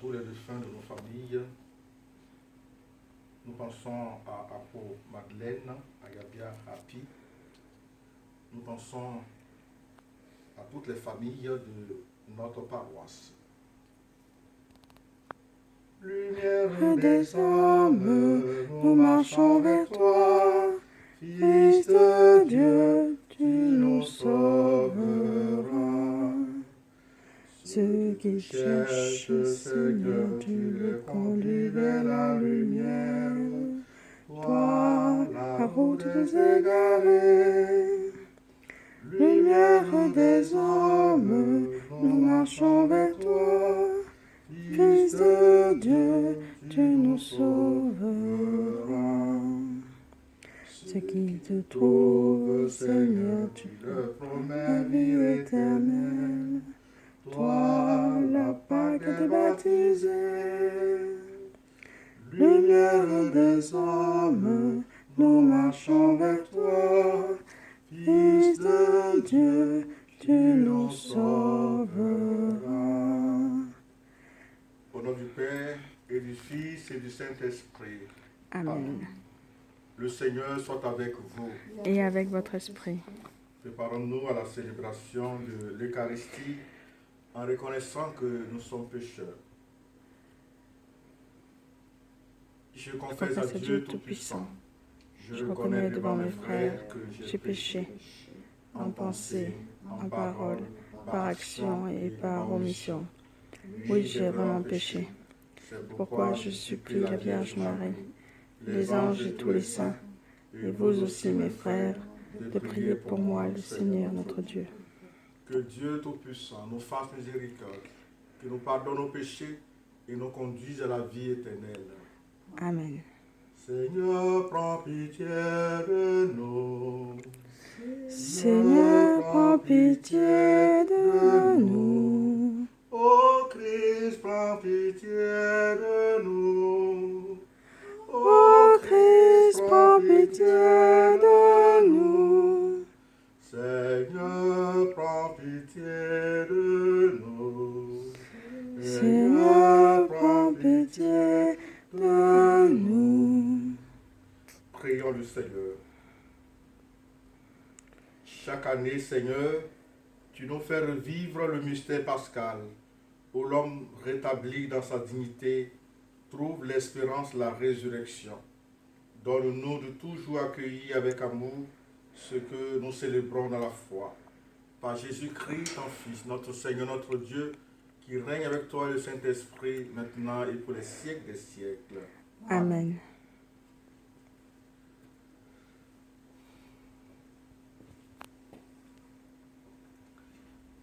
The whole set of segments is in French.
tous les défunts de nos familles. Nous pensons à Apo Madeleine, à Yabia Happy. Nous pensons à toutes les familles de notre paroisse. Lumière des hommes, nous marchons vers toi. Fils de Dieu, tu nous sauveras. Ceux qui cherchent, Seigneur, tu les conduis vers la lumière. Toi, la route des égarés. Lumière des hommes, nous marchons vers toi. Fils de Dieu, tu nous sauveras. Ceux qui te trouvent, Seigneur, tu leur promets vie éternelle. Toi, la Pâque des baptisés. Lumière des hommes, nous marchons vers toi. Fils de Dieu, tu nous sauveras. Au nom du Père et du Fils et du Saint-Esprit. Amen. Le Seigneur soit avec vous. Et avec votre esprit. Préparons-nous à la célébration de l'Eucharistie en reconnaissant que nous sommes pécheurs. Je confesse à Dieu Tout-Puissant. Je reconnais devant mes frères que j'ai péché en pensée, en parole, par action et par omission. Oui, j'ai vraiment péché. C'est Pourquoi je supplie la Vierge Marie, les anges et tous les saints, et vous aussi mes frères, de prier pour moi le Seigneur notre Dieu. Que Dieu Tout-Puissant nous fasse miséricorde, qu'il nous pardonne nos péchés et nous conduise à la vie éternelle. Amen. Seigneur, prends pitié de nous. Seigneur, prends pitié de nous. Ô Christ, prends pitié de nous. Ô Christ, prends pitié de nous. Seigneur, prends pitié de nous. Seigneur, prends pitié de nous. Prions le Seigneur. Chaque année, Seigneur, tu nous fais revivre le mystère pascal, où l'homme rétabli dans sa dignité trouve l'espérance de la résurrection. Donne-nous de toujours accueillir avec amour ce que nous célébrons dans la foi. Par Jésus-Christ, ton Fils, notre Seigneur, notre Dieu, qui règne avec toi et le Saint-Esprit, maintenant et pour les siècles des siècles. Amen.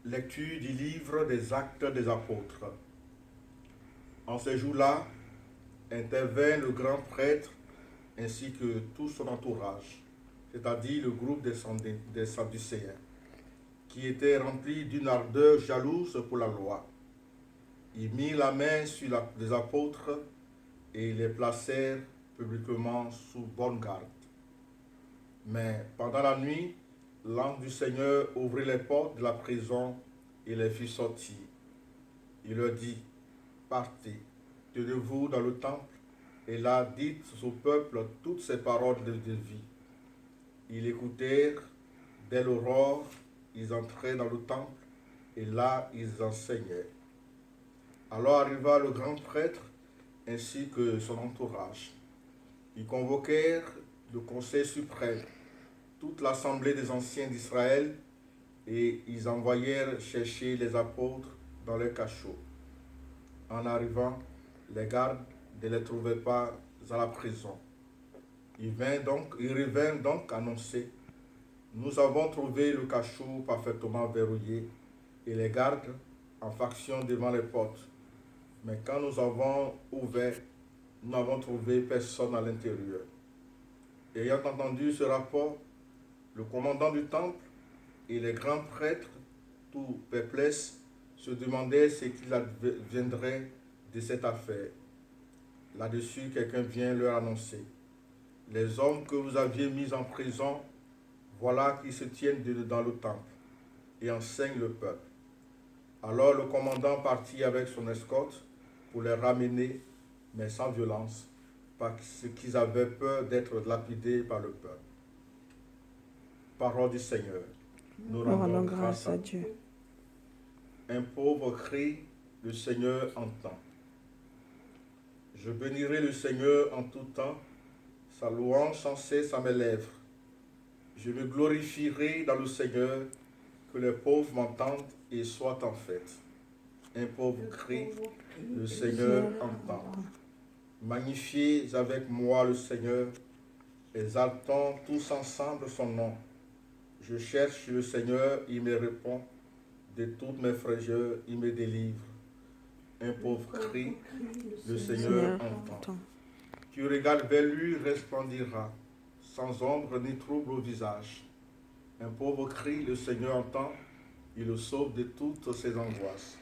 Lecture du livre des Actes des Apôtres. En ces jours-là, intervint le grand prêtre ainsi que tout son entourage, c'est-à-dire le groupe des Sadducéens, qui étaient remplis d'une ardeur jalouse pour la loi. Ils mirent la main sur les apôtres et les placèrent publiquement sous bonne garde. Mais pendant la nuit, l'ange du Seigneur ouvrit les portes de la prison et les fit sortir. Il leur dit, partez, tenez-vous dans le temple, et là dites au peuple toutes ces paroles de vie. Ils écoutèrent, dès l'aurore, ils entraient dans le temple, et là ils enseignaient. Alors arriva le grand prêtre, ainsi que son entourage. Ils convoquèrent le conseil suprême, toute l'assemblée des anciens d'Israël, et ils envoyèrent chercher les apôtres dans leur cachot. En arrivant, les gardes ne les trouvaient pas à la prison. Ils revinrent donc annoncer, nous avons trouvé le cachot parfaitement verrouillé, et les gardes en faction devant les portes. Mais quand nous avons ouvert, nous n'avons trouvé personne à l'intérieur. Ayant entendu ce rapport, le commandant du temple et les grands prêtres, tout perplexes, se demandaient ce qu'il adviendrait de cette affaire. Là-dessus, quelqu'un vient leur annoncer, les hommes que vous aviez mis en prison, voilà qui se tiennent dans le temple et enseignent le peuple. Alors le commandant partit avec son escorte pour les ramener, mais sans violence, parce qu'ils avaient peur d'être lapidés par le peuple. Parole du Seigneur. Nous Nous rendons grâce à Dieu. Un pauvre crie, le Seigneur entend. Je bénirai le Seigneur en tout temps, sa louange sans cesse à mes lèvres. Je me glorifierai dans le Seigneur, que les pauvres m'entendent et soient en fête. Un pauvre crie, le Seigneur entend. Magnifiez avec moi le Seigneur, exaltons tous ensemble son nom. Je cherche le Seigneur, il me répond. De toutes mes frayeurs, il me délivre. Un pauvre crie, le Seigneur entend. Tu regardes vers lui, resplendira, sans ombre ni trouble au visage. Un pauvre crie, le Seigneur entend, il le sauve de toutes ses angoisses.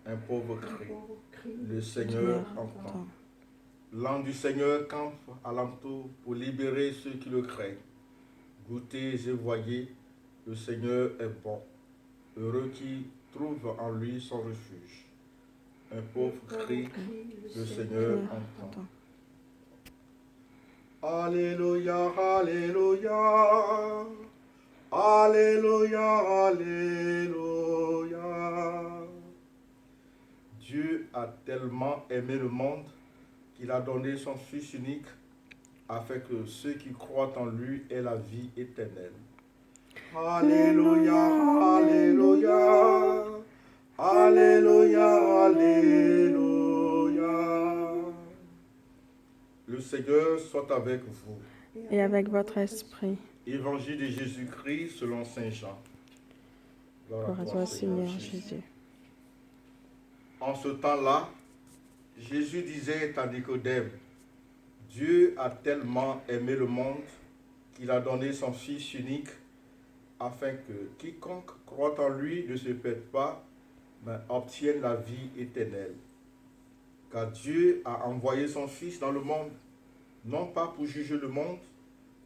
Un pauvre crie, le Seigneur entend. L'ange du Seigneur campe alentour pour libérer ceux qui le craignent. Goûtez et voyez, le Seigneur est bon. Heureux qui trouve en lui son refuge. Un pauvre crie, le Seigneur entend. Alléluia, alléluia. Alléluia, alléluia. Dieu a tellement aimé le monde qu'il a donné son Fils unique afin que ceux qui croient en lui aient la vie éternelle. Alléluia, alléluia. Alléluia, alléluia. Le Seigneur soit avec vous. Et avec votre esprit. Évangile de Jésus-Christ selon saint Jean. Gloire à toi, Seigneur Jésus. En ce temps-là, Jésus disait à Nicodème, Dieu a tellement aimé le monde qu'il a donné son Fils unique afin que quiconque croit en lui ne se perde pas, mais obtienne la vie éternelle. Car Dieu a envoyé son Fils dans le monde, non pas pour juger le monde,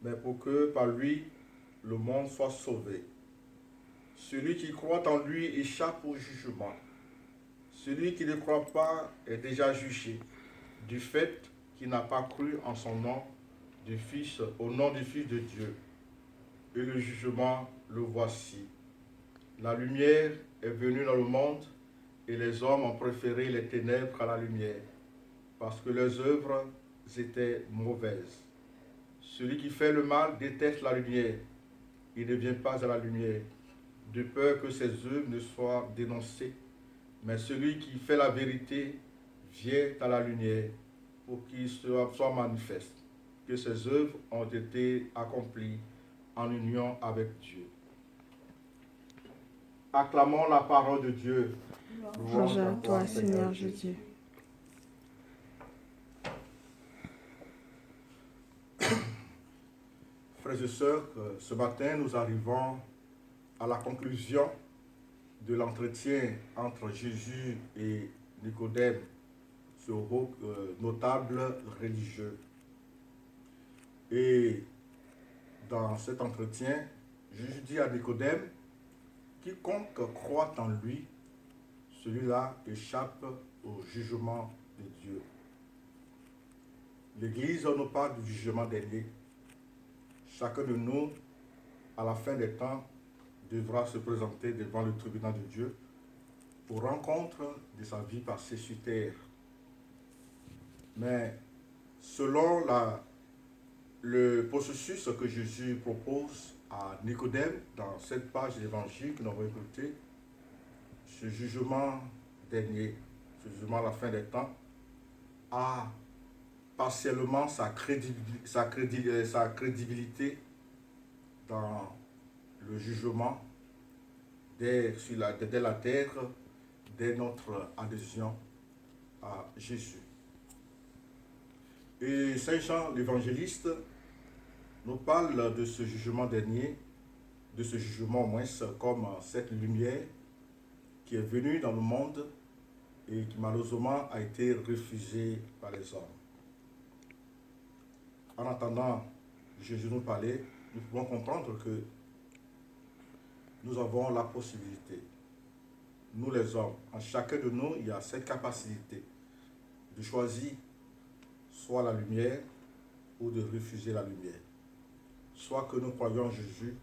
mais pour que par lui, le monde soit sauvé. Celui qui croit en lui échappe au jugement. Celui qui ne croit pas est déjà jugé, du fait qu'il n'a pas cru en son nom, au nom du Fils de Dieu. Et le jugement, le voici. La lumière est venue dans le monde, et les hommes ont préféré les ténèbres à la lumière, parce que leurs œuvres étaient mauvaises. Celui qui fait le mal déteste la lumière. Il ne vient pas à la lumière, de peur que ses œuvres ne soient dénoncées. Mais celui qui fait la vérité vient à la lumière, pour qu'il soit manifeste que ses œuvres ont été accomplies en union avec Dieu. Acclamons la parole de Dieu. Louange à toi, Seigneur Jésus. Frères et sœurs, ce matin, nous arrivons à la conclusion de l'entretien entre Jésus et Nicodème, ce notable religieux. Et dans cet entretien, Jésus dit à Nicodème, quiconque croit en lui, celui-là échappe au jugement de Dieu. L'Église nous parle du jugement dernier. Chacun de nous, à la fin des temps, devra se présenter devant le tribunal de Dieu pour rencontre de sa vie passée sur terre. Mais selon le processus que Jésus propose à Nicodème dans cette page de l'évangile que nous avons écoutée, ce jugement dernier, ce jugement à la fin des temps, a partiellement sa crédibilité dans le jugement dès la terre, dès notre adhésion à Jésus. Et Saint Jean l'évangéliste nous parle de ce jugement dernier, de ce jugement au moins comme cette lumière qui est venue dans le monde et qui malheureusement a été refusée par les hommes. En entendant Jésus nous parler, nous pouvons comprendre que nous avons la possibilité, nous les hommes, en chacun de nous, il y a cette capacité de choisir soit la lumière ou de refuser la lumière. Soit que nous croyons en Jésus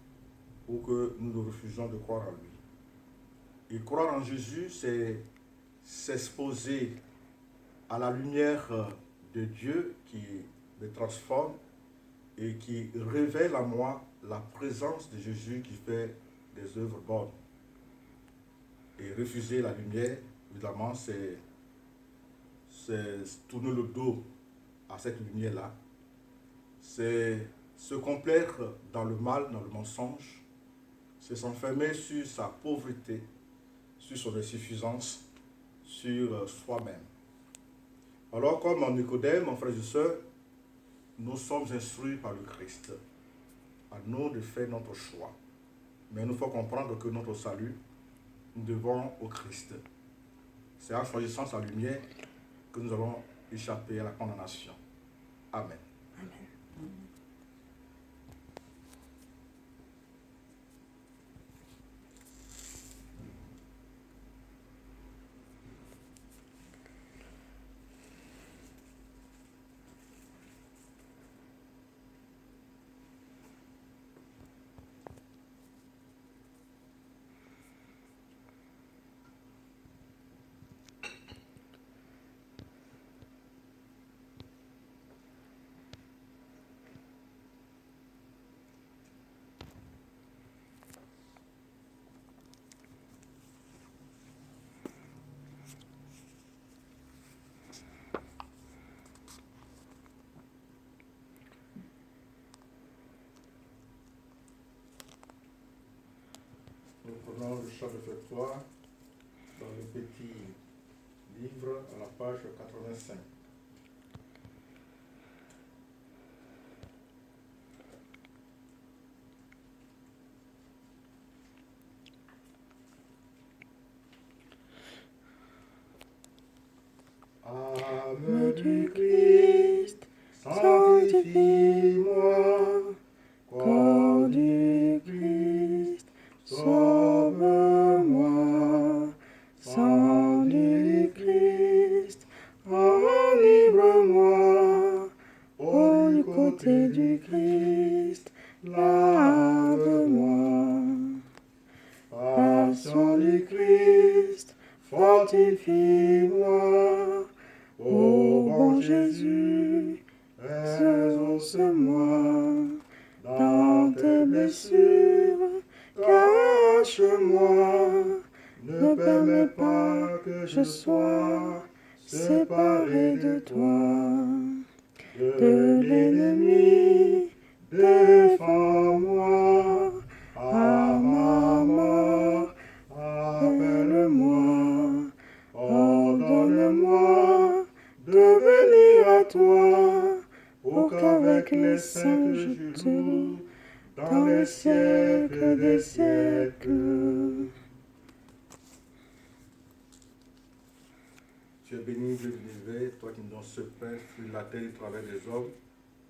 ou que nous refusons de croire en lui. Et croire en Jésus, c'est s'exposer à la lumière de Dieu qui me transforme et qui révèle à moi la présence de Jésus qui fait des œuvres bonnes. Et refuser la lumière, évidemment, c'est tourner le dos à cette lumière-là. C'est se complaire dans le mal, dans le mensonge. C'est s'enfermer sur sa pauvreté, sur son insuffisance, sur soi-même. Alors, comme en Nicodème, mon frère et soeur, nous sommes instruits par le Christ. À nous de faire notre choix. Mais il nous faut comprendre que notre salut, nous devons au Christ. C'est en choisissant sa lumière que nous allons échapper à la condamnation. Amen. Amen. Nous prenons le chant de réfectoire dans le petit livre à la page 85. Âme du Christ, sanctifie-moi. Corps du Christ, sauve-moi. Sang du Christ, enivre-moi. Au côté du Christ, lave-moi. Passion du Christ, fortifie-moi. Ô bon Jésus, exauce-moi. Dans tes blessures, cache-moi. Ne permets pas que je sois séparé de toi. De l'ennemi, défends-moi. À ma mort, appelle-moi. Ordonne-moi de venir à toi, pour qu'avec les saints je te loue dans les siècles des siècles. Tu es béni, Dieu de l'univers, toi qui nous donnes ce pain, fruit de la terre, du travail des hommes.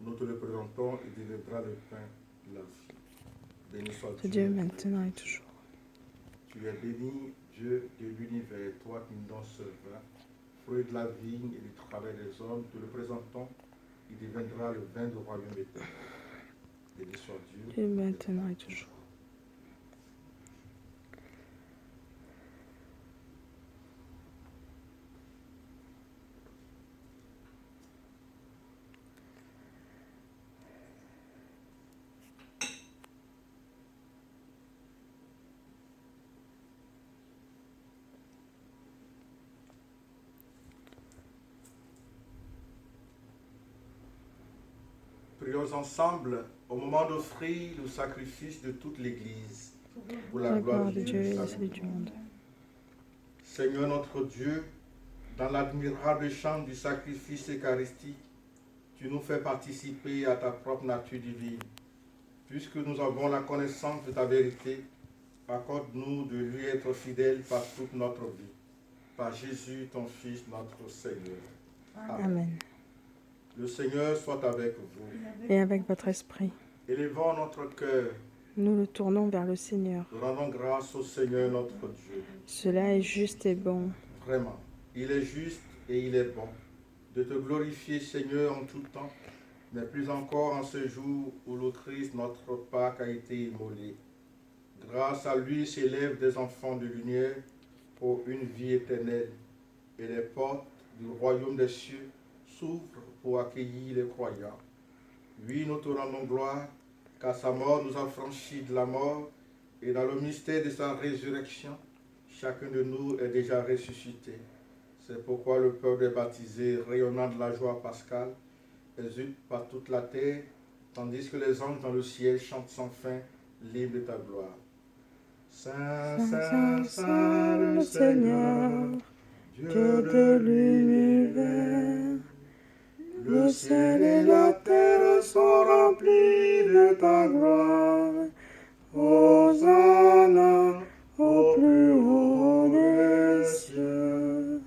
Nous te le présentons et deviendra le pain de la vie. Béni soit Dieu maintenant et toujours. Tu es béni, Dieu de l'univers, toi qui nous donnes ce vin, fruit de la vigne et du travail des hommes. Nous te le présentons, il deviendra le vin du royaume éternel. Béni soit Dieu. Dieu maintenant et toujours. Prions ensemble au moment d'offrir le sacrifice de toute l'Église pour la La gloire gloire de de Dieu Dieu et et sa la salut du monde. Seigneur notre Dieu, dans l'admirable chant du sacrifice eucharistique, tu nous fais participer à ta propre nature divine. Puisque nous avons la connaissance de ta vérité, accorde-nous de lui être fidèles par toute notre vie. Par Jésus, ton Fils, notre Seigneur. Amen. Le Seigneur soit avec vous. Et avec votre esprit, Élevons notre cœur. nous le tournons vers le Seigneur. Rendons grâce au Seigneur notre Dieu. Cela est juste et bon. Vraiment, il est juste et il est bon. de te glorifier, Seigneur, en tout temps, mais plus encore en ce jour où le Christ, notre Pâque, a été immolé. Grâce à lui s'élèvent des enfants de lumière pour une vie éternelle, et les portes du royaume des cieux s'ouvrent pour accueillir les croyants. Oui, nous te rendons gloire, car sa mort nous a franchis de la mort, et dans le mystère de sa résurrection, chacun de nous est déjà ressuscité. C'est pourquoi le peuple est baptisé, rayonnant de la joie pascale, exulte par toute la terre, tandis que les anges dans le ciel chantent sans fin l'hymne de ta gloire. Saint, Saint, Saint, le Seigneur, Dieu de l'univers. Le ciel et la terre sont remplis de ta gloire. Hosanna au plus haut des cieux.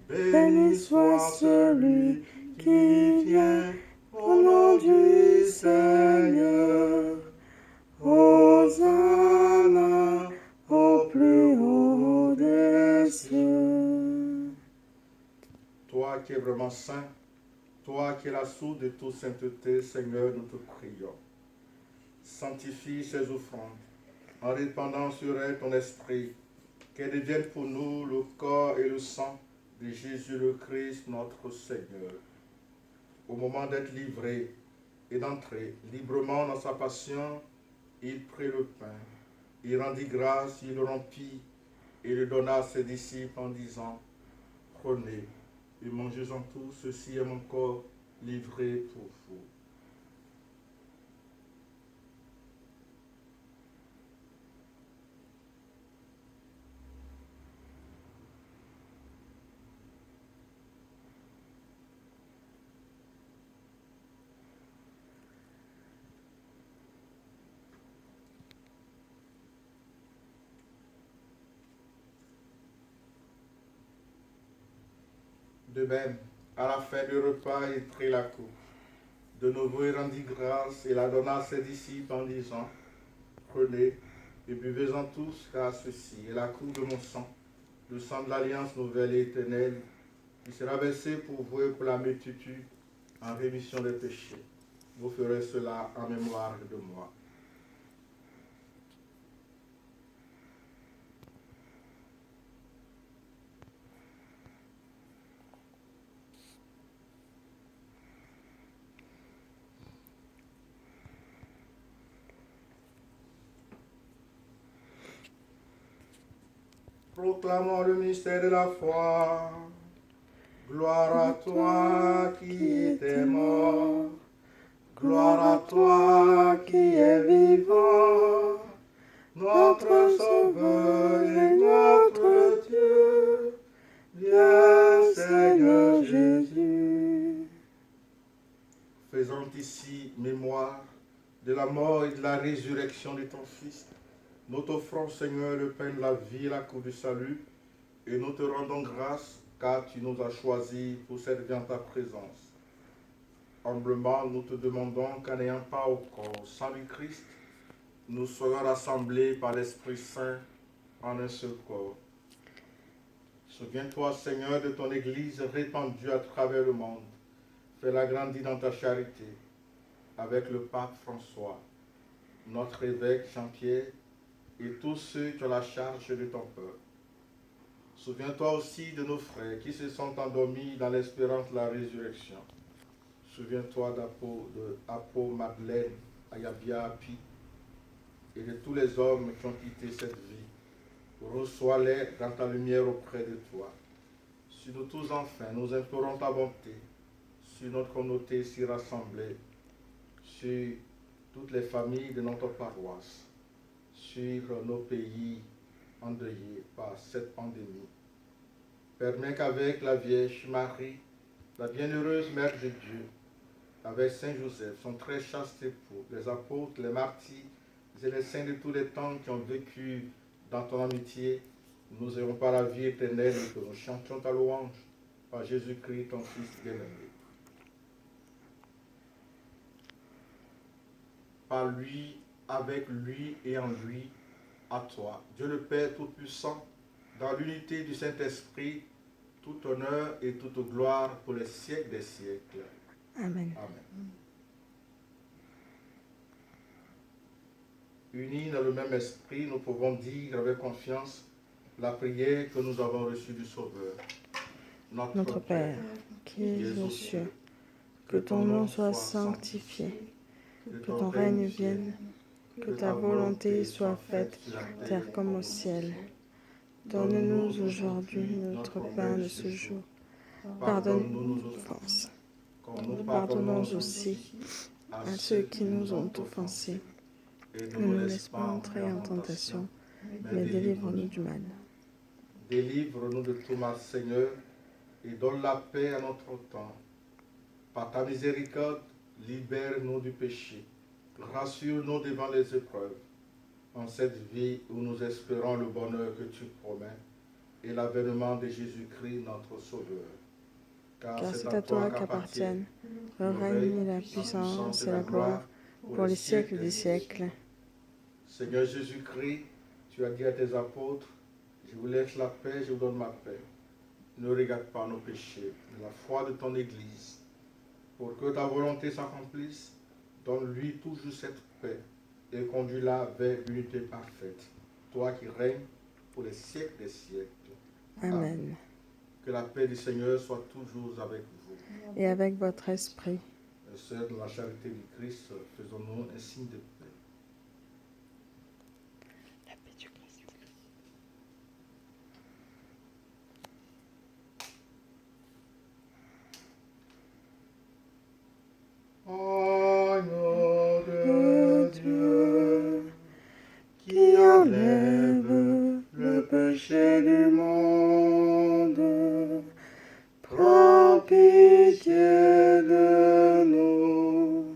Béni soit celui qui vient au nom du Seigneur. Hosanna au plus haut des cieux. Toi qui es vraiment saint, toi qui es la source de toute sainteté, Seigneur, nous te prions. Sanctifie ces offrandes en répandant sur elles ton esprit, qu'elles deviennent pour nous le corps et le sang de Jésus le Christ, notre Seigneur. Au moment d'être livré et d'entrer librement dans sa passion, il prit le pain, il rendit grâce, il le rompit et le donna à ses disciples en disant, « Prenez et mangez-en tous, ceci est mon corps livré pour vous. » De même, à la fin du repas, il prit la coupe. De nouveau, il rendit grâce et la donna à ses disciples en disant, « Prenez et buvez-en tous, car ceci est la coupe de mon sang, le sang de l'alliance nouvelle et éternelle, qui sera versé pour vous et pour la multitude en rémission des péchés. Vous ferez cela en mémoire de moi. » Proclamons le mystère de la foi. Gloire à toi qui étais mort. Gloire à toi qui es vivant. Notre Sauveur et notre Dieu. Viens, Seigneur Jésus. Faisons ici mémoire de la mort et de la résurrection de ton Fils. Nous t'offrons, Seigneur, le pain de la vie et la coupe du salut, et nous te rendons grâce, car tu nous as choisis pour servir en ta présence. Humblement, nous te demandons qu'en n'ayant pas au corps sans le Christ, nous soyons rassemblés par l'Esprit Saint en un seul corps. Souviens-toi, Seigneur, de ton Église répandue à travers le monde. Fais-la grandir dans ta charité, avec le pape François, notre évêque Jean-Pierre, et tous ceux qui ont la charge de ton peuple. Souviens-toi aussi de nos frères qui se sont endormis dans l'espérance de la résurrection. Souviens-toi d'Apo Madeleine, Ayabia Api, et de tous les hommes qui ont quitté cette vie. Reçois-les dans ta lumière auprès de toi. Sur nous tous enfin, nous implorons ta bonté, sur notre communauté ici rassemblée, sur toutes les familles de notre paroisse, sur nos pays endeuillés par cette pandémie. Permets qu'avec la Vierge Marie, la bienheureuse Mère de Dieu, avec Saint Joseph, son très chaste époux, les apôtres, les martyrs et les saints de tous les temps qui ont vécu dans ton amitié, nous ayons par la vie éternelle et que nous chantions ta louange par Jésus-Christ, ton Fils bien-aimé. Par lui, avec lui et en lui, à toi, Dieu le Père Tout-Puissant, dans l'unité du Saint-Esprit, tout honneur et toute gloire pour les siècles des siècles. Amen. Amen. Unis dans le même esprit, nous pouvons dire avec confiance la prière que nous avons reçue du Sauveur. Notre Père, qui es aux cieux, que ton nom soit sanctifié, que ton règne vienne, que ta volonté soit faite sur la terre comme au ciel. Donne-nous aujourd'hui notre pain de ce jour. Pardonne-nous nos offenses, comme nous pardonnons aussi à ceux qui nous ont offensés. Ne nous laisse pas entrer en tentation, mais délivre-nous du mal. Délivre-nous de tout mal, Seigneur, et donne la paix à notre temps. Par ta miséricorde, libère-nous du péché. Rassure-nous devant les épreuves. En cette vie où nous espérons le bonheur que tu promets et l'avènement de Jésus-Christ, notre Sauveur. Car c'est à toi qu'appartiennent le règne, la puissance et la gloire pour les siècles des siècles. Seigneur Jésus-Christ, tu as dit à tes apôtres, je vous laisse la paix, je vous donne ma paix. Ne regarde pas nos péchés, mais la foi de ton Église. Pour que ta volonté s'accomplisse, donne-lui toujours cette paix et conduis-la vers l'unité parfaite. Toi qui règnes pour les siècles des siècles. Amen. Que la paix du Seigneur soit toujours avec vous. Et avec votre esprit. Mes sœurs, de la charité du Christ, faisons-nous un signe de paix. La paix du Christ. Agneau de Dieu, qui enlève le péché du monde, prends pitié de nous,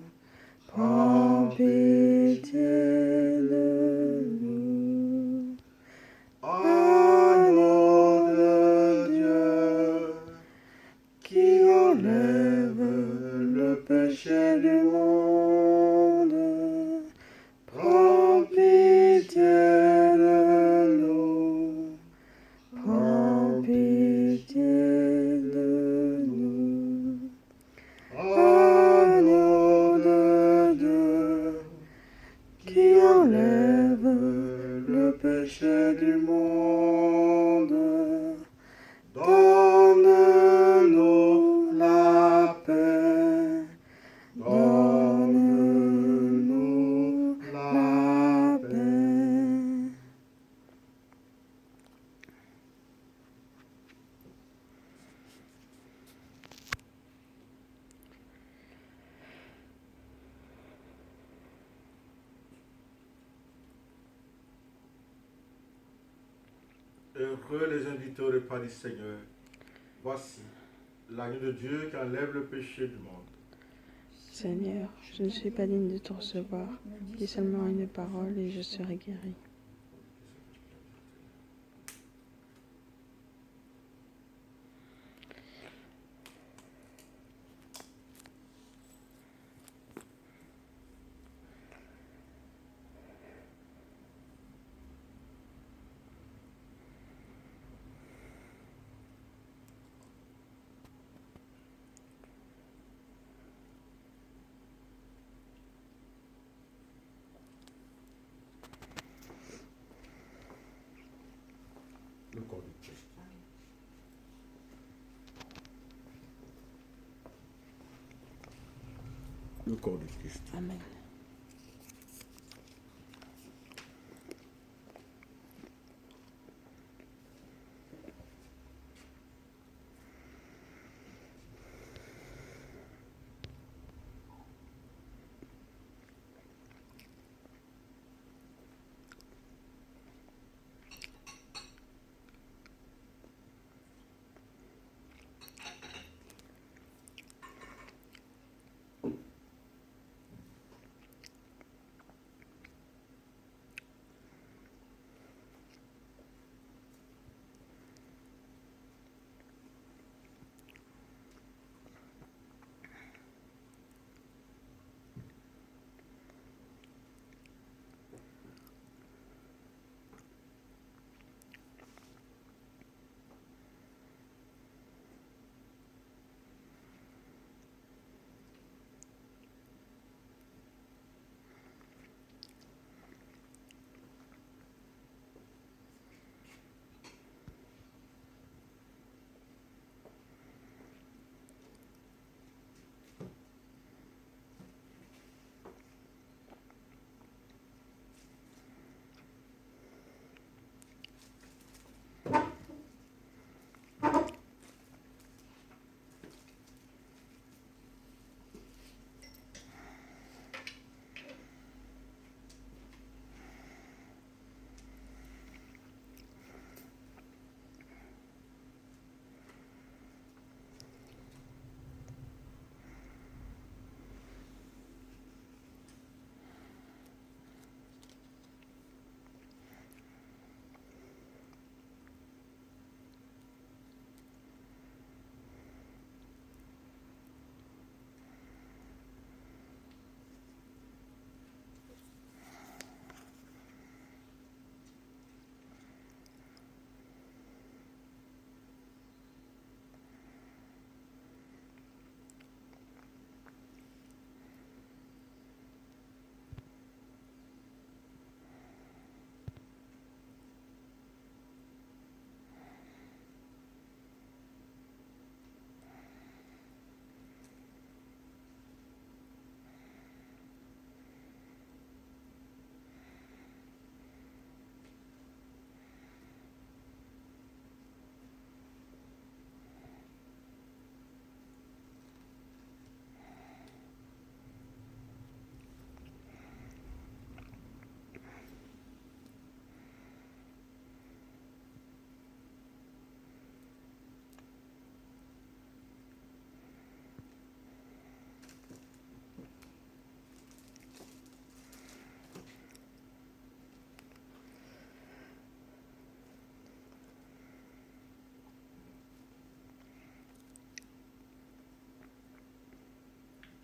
prends pitié de nous. Agneau de Dieu, qui enlève le péché du monde, prends pitié de nous, prends pitié de nous. Agneau de Dieu, qui enlève le péché du monde, donne-nous la paix, donne-nous la paix. Heureux les invités au repas du Seigneur. Voici l'agneau de Dieu qui enlève le péché du monde. Seigneur, je ne suis pas digne de te recevoir. Dis seulement une parole et je serai guéri. Le corps du Christ. Le corps du Christ. Amen.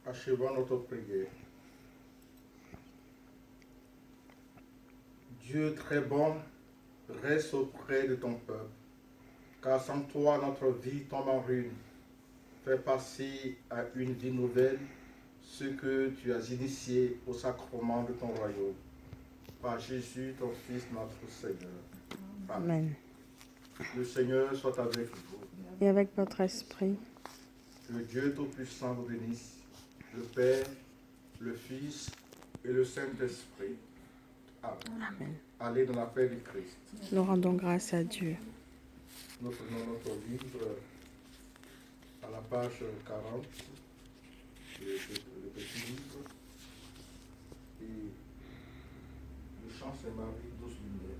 Achevons notre prière. Dieu très bon, reste auprès de ton peuple, car sans toi notre vie tombe en ruine. Fais passer à une vie nouvelle ce que tu as initié au sacrement de ton royaume. Par Jésus, ton Fils, notre Seigneur. Amen. Le Seigneur soit avec vous. Et avec votre esprit, Que le Dieu Tout-Puissant vous bénisse, le Père, le Fils et le Saint-Esprit. Amen. Amen. Allez dans la paix du Christ. Nous rendons grâce à Dieu. Nous prenons notre livre à la page 40, le petit livre, et le chant c'est Marie, douce lumière.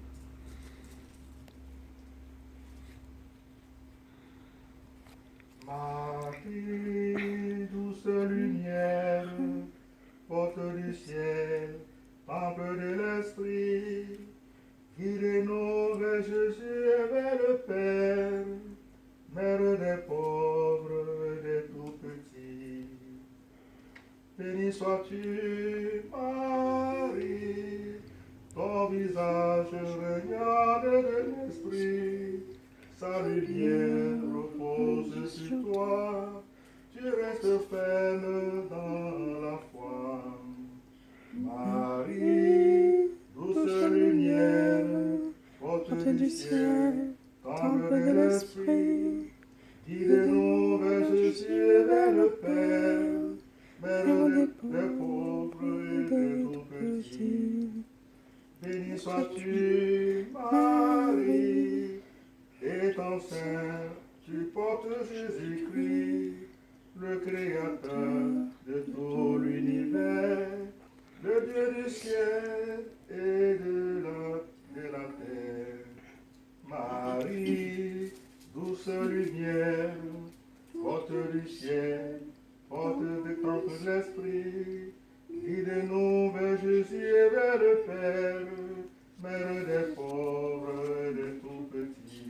Marie, douce lumière, porte du ciel, temple de l'esprit, guidez-nous vers Jésus et vers le Père, mère des pauvres et des tout-petits. Béni sois-tu, Marie, ton visage regarde de l'esprit, sa lumière repose sur toi, tu restes ferme dans la foi. Marie, douce lumière, porte du ciel, temple de l'esprit, guide-nous vers Jésus et vers le Père, mère des pauvres et des tout-petits. Béni sois-tu, Marie, et ton sein, tu portes Jésus-Christ, le Créateur de tout l'univers, le Dieu du ciel et de la terre. Marie, douce lumière, porte du ciel, porte du temple de l'esprit, guide-nous vers Jésus et vers le Père, mère des pauvres et des tout-petits.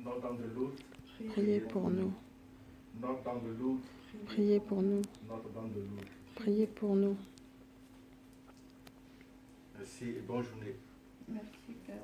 Notre-Dame de Lourdes, Priez pour nous. Notre-Dame de Lourdes, Priez pour nous. Notre-Dame de Lourdes. Priez pour nous. Merci et bonne journée. Merci, Père.